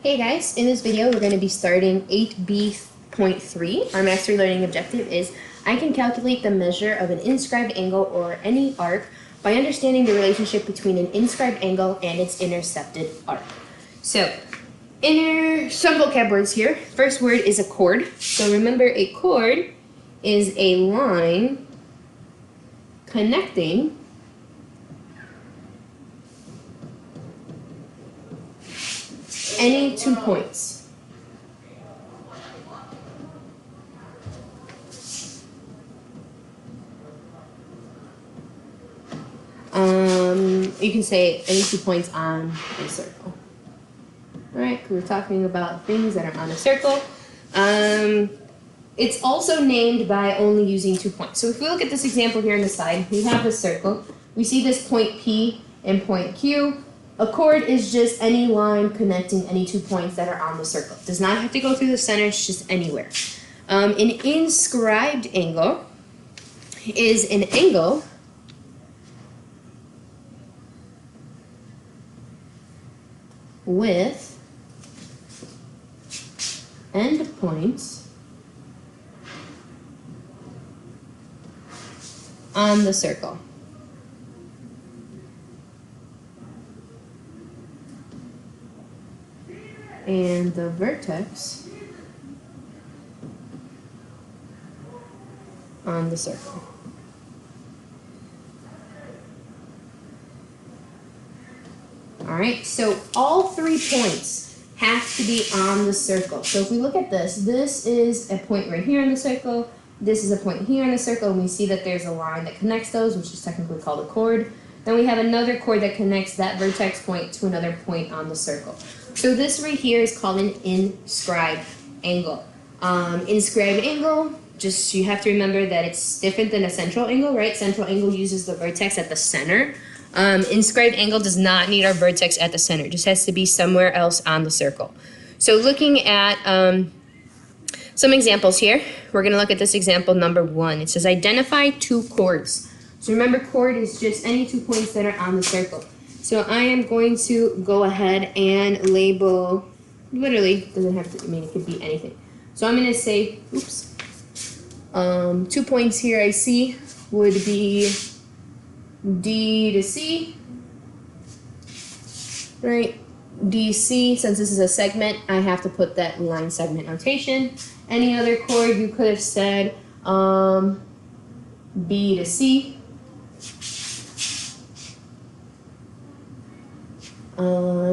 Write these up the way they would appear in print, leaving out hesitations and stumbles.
Hey guys, in this video we're going to be starting 8B.3. Our mastery learning objective is I can calculate the measure of an inscribed angle or any arc by understanding the relationship between an inscribed angle and its intercepted arc. So, some vocab words here. First word is a chord. So remember, a chord is a line connecting any 2 points. You can say any 2 points on a circle. Alright, we're talking about things that are on a circle. It's also named by only using 2 points. So if we look at this example here on the side, we have a circle. We see this point P and point Q. A chord is just any line connecting any 2 points that are on the circle. It does not have to go through the center, it's just anywhere. An inscribed angle is an angle with endpoints on the circle. And the vertex on the circle. Alright, so all 3 points have to be on the circle. So if we look at this, this is a point right here in the circle, this is a point here in the circle, and we see that there's a line that connects those, which is technically called a chord. Then we have another chord that connects that vertex point to another point on the circle. So this right here is called an inscribed angle. Inscribed angle, just you have to remember that it's different than a central angle, right? Central angle uses the vertex at the center. Inscribed angle does not need our vertex at the center. It just has to be somewhere else on the circle. So looking at some examples here, we're going to look at this example number 1. It says identify 2 chords. So remember, chord is just any 2 points that are on the circle. So I am going to go ahead and label, literally, doesn't have to, I mean, it could be anything. So I'm going to say, 2 points here I see would be D to C, right? DC, since this is a segment, I have to put that line segment notation. Any other chord, you could have said B to C.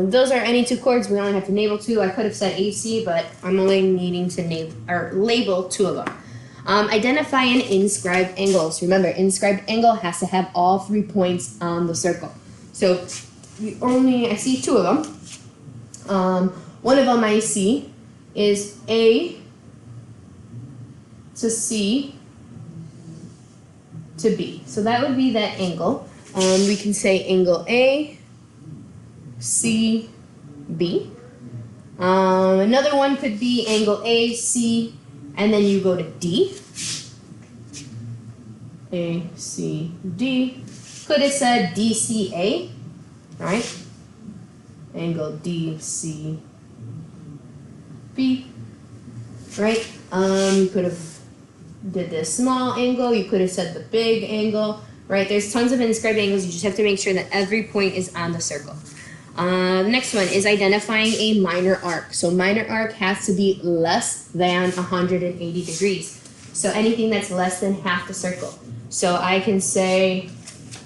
Those are any 2 chords. We only have to label 2. I could have said AC, but I'm only needing to name or label 2 of them. Identify an inscribed angle. So remember, inscribed angle has to have all 3 points on the circle. So I see 2 of them. One of them I see is A to C to B. So that would be that angle. We can say angle A, C, B. Another one could be angle A, C, and then you go to D. A, C, D. Could have said DCA, right? Angle DCB, right? You could have did this small angle. You could have said the big angle, right? There's tons of inscribed angles. You just have to make sure that every point is on the circle. Next one is identifying a minor arc. So minor arc has to be less than 180 degrees. So anything that's less than half the circle. So I can say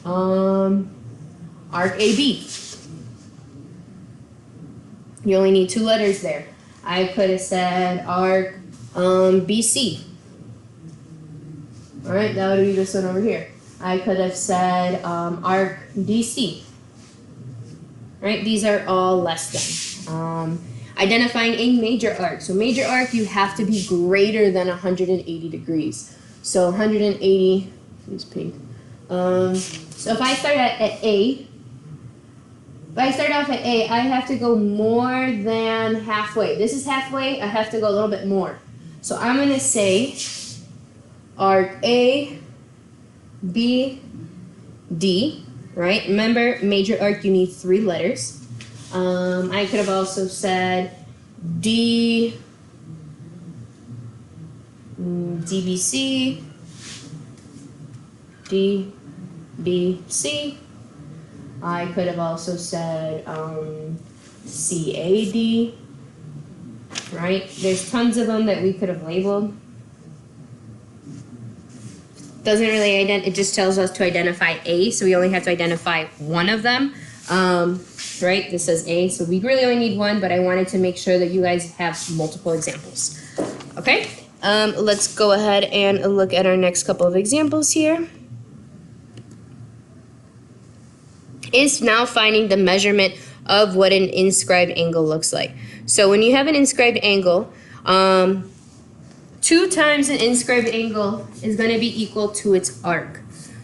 arc AB. You only need 2 letters there. I could have said arc BC. All right, that would be this one over here. I could have said arc DC. Right, these are all less than. Identifying a major arc. So major arc, you have to be greater than 180 degrees. So 180, use pink. So if I start at A, if I start off at A, I have to go more than halfway. This is halfway, I have to go a little bit more. So I'm going to say arc A, B, D, right? Remember, major arc, you need 3 letters. I could have also said DBC, DBC. I could have also said CAD, right? There's tons of them that we could have labeled. Doesn't really it just tells us to identify A, so we only have to identify one of them. Right, this says A, so we really only need one, but I wanted to make sure that you guys have multiple examples. Okay, let's go ahead and look at our next couple of examples here. Is now finding the measurement of what an inscribed angle looks like. So when you have an inscribed angle, 2 times an inscribed angle is going to be equal to its arc.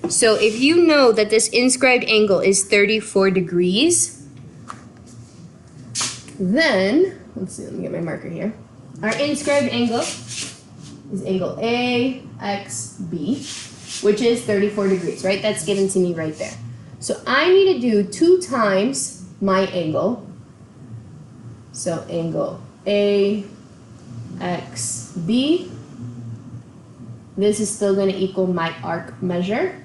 So if you know that this inscribed angle is 34 degrees, then, let's see, let me get my marker here. Our inscribed angle is angle AXB, which is 34 degrees, right? That's given to me right there. So I need to do 2 times my angle. So angle AXB. This is still going to equal my arc measure.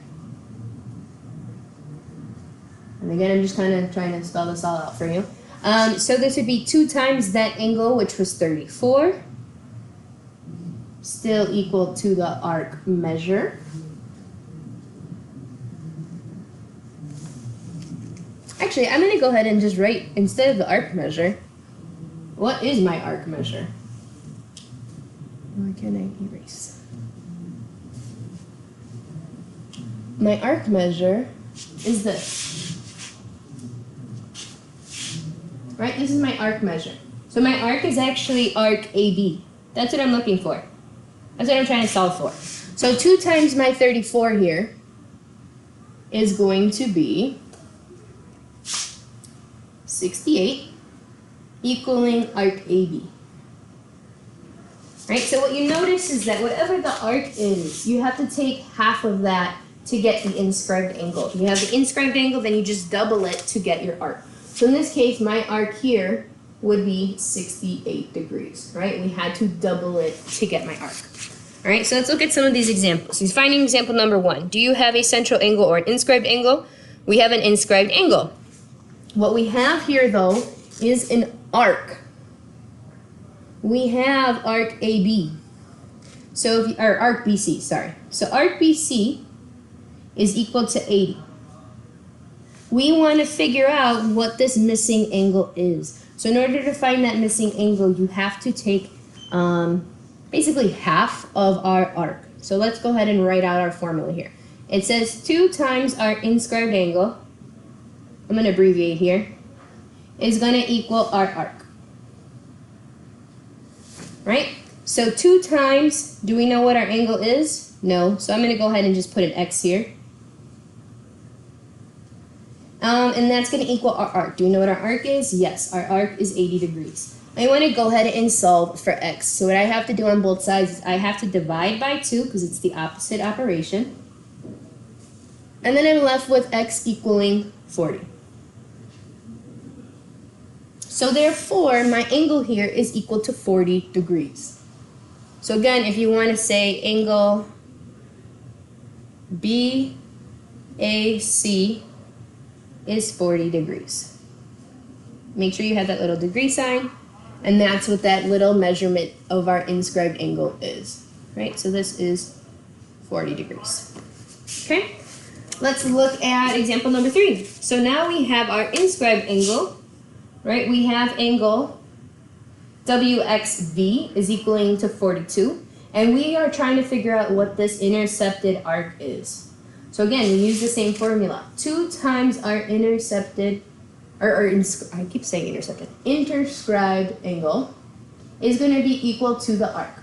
And again, I'm just kind of trying to spell this all out for you. So this would be 2 times that angle, which was 34. Still equal to the arc measure. Actually, I'm going to go ahead and just write, instead of the arc measure, what is my arc measure? Why can't I erase? My arc measure is this. Right, this is my arc measure. So my arc is actually arc AB. That's what I'm looking for. That's what I'm trying to solve for. So 2 times my 34 here is going to be 68, equaling arc AB. Right, so what you notice is that whatever the arc is, you have to take half of that to get the inscribed angle. If you have the inscribed angle, then you just double it to get your arc. So in this case, my arc here would be 68 degrees, right? We had to double it to get my arc. All right, so let's look at some of these examples. He's finding example number 1. Do you have a central angle or an inscribed angle? We have an inscribed angle. What we have here, though, is an arc. We have arc AB. So, or arc BC, sorry. So arc BC is equal to 80. We want to figure out what this missing angle is. So in order to find that missing angle, you have to take basically half of our arc. So let's go ahead and write out our formula here. It says 2 times our inscribed angle, I'm going to abbreviate here, is going to equal our arc. Right? So 2 times, do we know what our angle is? No. So I'm going to go ahead and just put an X here. And that's going to equal our arc. Do we know what our arc is? Yes, our arc is 80 degrees. I want to go ahead and solve for x. So what I have to do on both sides is I have to divide by 2 because it's the opposite operation. And then I'm left with x equaling 40. So therefore, my angle here is equal to 40 degrees. So again, if you want to say angle BAC is 40 degrees. Make sure you have that little degree sign, and that's what that little measurement of our inscribed angle is, right? So this is 40 degrees. Okay, let's look at example number 3. So now we have our inscribed angle, right? We have angle WXV is equaling to 42, and we are trying to figure out what this intercepted arc is. So again, we use the same formula. 2 times our intercepted, I keep saying intercepted, interscribed angle is going to be equal to the arc.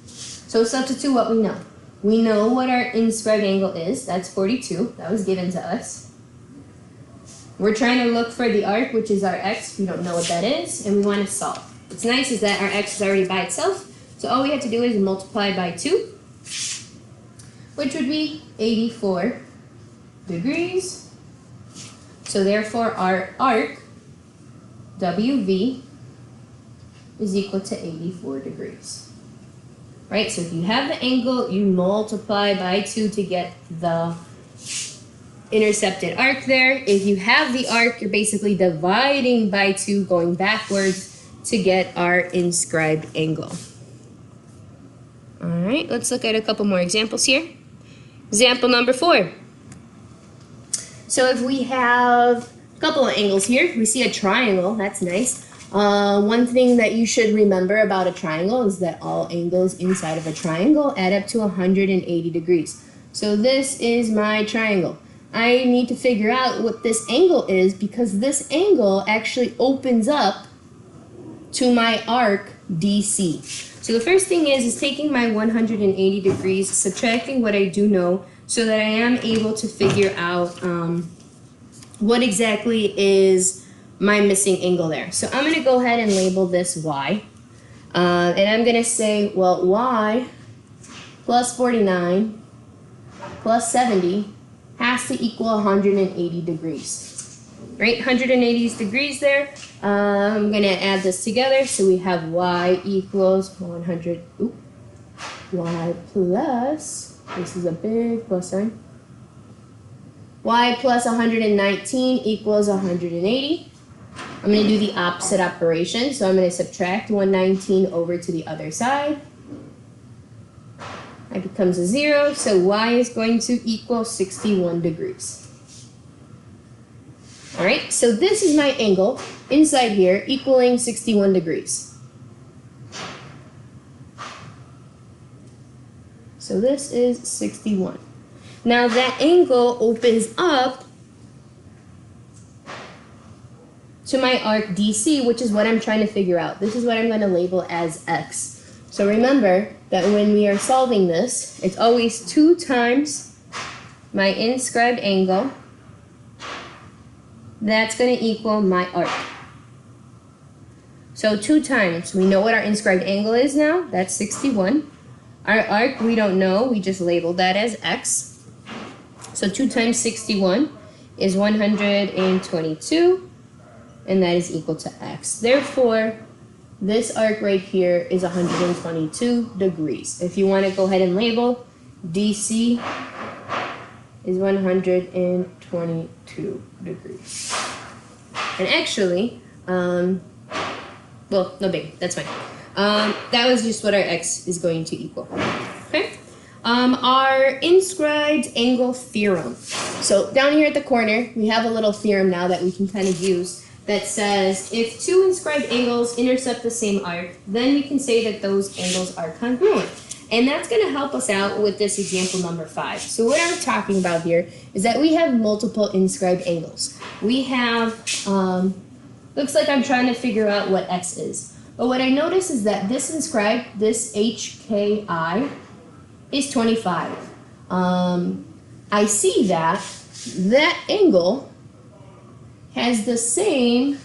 So substitute what we know. We know what our inscribed angle is. That's 42. That was given to us. We're trying to look for the arc, which is our x. We don't know what that is, and we want to solve. What's nice is that our x is already by itself, so all we have to do is multiply by 2, which would be 84 degrees. So therefore our arc, WV, is equal to 84 degrees. Right, so if you have the angle, you multiply by 2 to get the intercepted arc there. If you have the arc, you're basically dividing by 2, going backwards to get our inscribed angle. All right, let's look at a couple more examples here. Example number 4. So if we have a couple of angles here, we see a triangle, that's nice. One thing that you should remember about a triangle is that all angles inside of a triangle add up to 180 degrees. So this is my triangle. I need to figure out what this angle is because this angle actually opens up to my arc DC. So the first thing is taking my 180 degrees, subtracting what I do know so that I am able to figure out what exactly is my missing angle there. So I'm going to go ahead and label this Y. And I'm going to say, well, Y plus 49 plus 70 has to equal 180 degrees. Right? 180 degrees there. I'm going to add this together. So we have Y equals 100. Y plus, this is a big plus sign. Y plus 119 equals 180. I'm going to do the opposite operation. So I'm going to subtract 119 over to the other side. That becomes a 0. So Y is going to equal 61 degrees. All right, so this is my angle inside here equaling 61 degrees. So this is 61. Now that angle opens up to my arc DC, which is what I'm trying to figure out. This is what I'm going to label as X. So remember that when we are solving this, it's always 2 times my inscribed angle. That's going to equal my arc. So 2 times, we know what our inscribed angle is now. That's 61. Our arc, we don't know. We just labeled that as X. So 2 times 61 is 122. And that is equal to X. Therefore, this arc right here is 122 degrees. If you want to go ahead and label, DC is 122 degrees. And actually, well, no big, that's fine. That was just what our X is going to equal. Okay. Our inscribed angle theorem. So down here at the corner, we have a little theorem now that we can kind of use that says if 2 inscribed angles intercept the same arc, then we can say that those angles are congruent. And that's going to help us out with this example number 5. So what I'm talking about here is that we have multiple inscribed angles. We have, looks like I'm trying to figure out what X is. But what I notice is that this inscribed, this HKI, is 25. I see that angle has the same,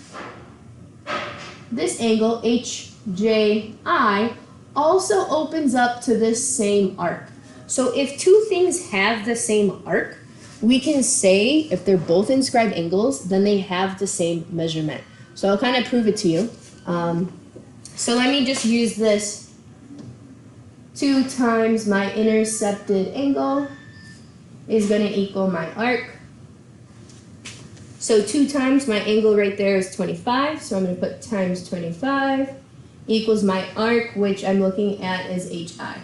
this angle, HJI, also opens up to this same arc. So if 2 things have the same arc, we can say if they're both inscribed angles, then they have the same measurement. So I'll kind of prove it to you. So let me just use this 2 times my intercepted angle is going to equal my arc. So 2 times my angle right there is 25, so I'm going to put times 25 equals my arc, which I'm looking at as HI.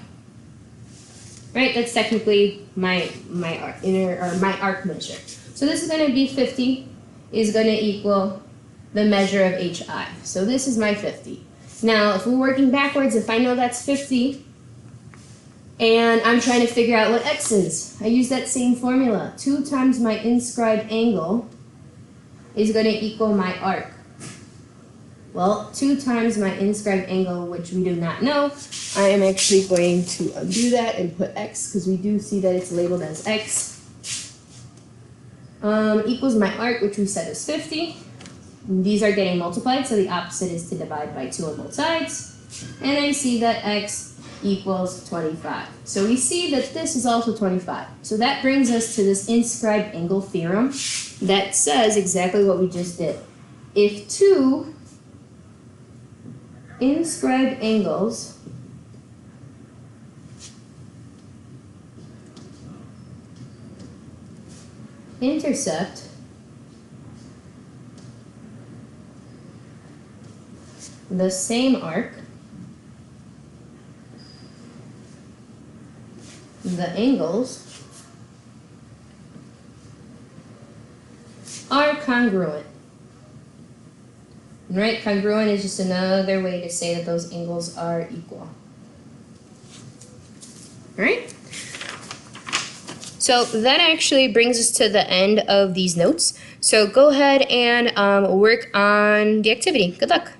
Right, that's technically my arc measure. So this is going to be 50 is going to equal the measure of HI. So this is my 50. Now, if we're working backwards, if I know that's 50, and I'm trying to figure out what X is, I use that same formula. 2 times my inscribed angle is going to equal my arc. Well, 2 times my inscribed angle, which we do not know, I am actually going to undo that and put X, because we do see that it's labeled as X, equals my arc, which we said is 50. And these are getting multiplied, so the opposite is to divide by 2 on both sides. And I see that X equals 25. So we see that this is also 25. So that brings us to this inscribed angle theorem that says exactly what we just did. If 2 inscribed angles intersect the same arc, the angles are congruent. Right? Congruent is just another way to say that those angles are equal. Alright? So that actually brings us to the end of these notes. So go ahead and work on the activity. Good luck.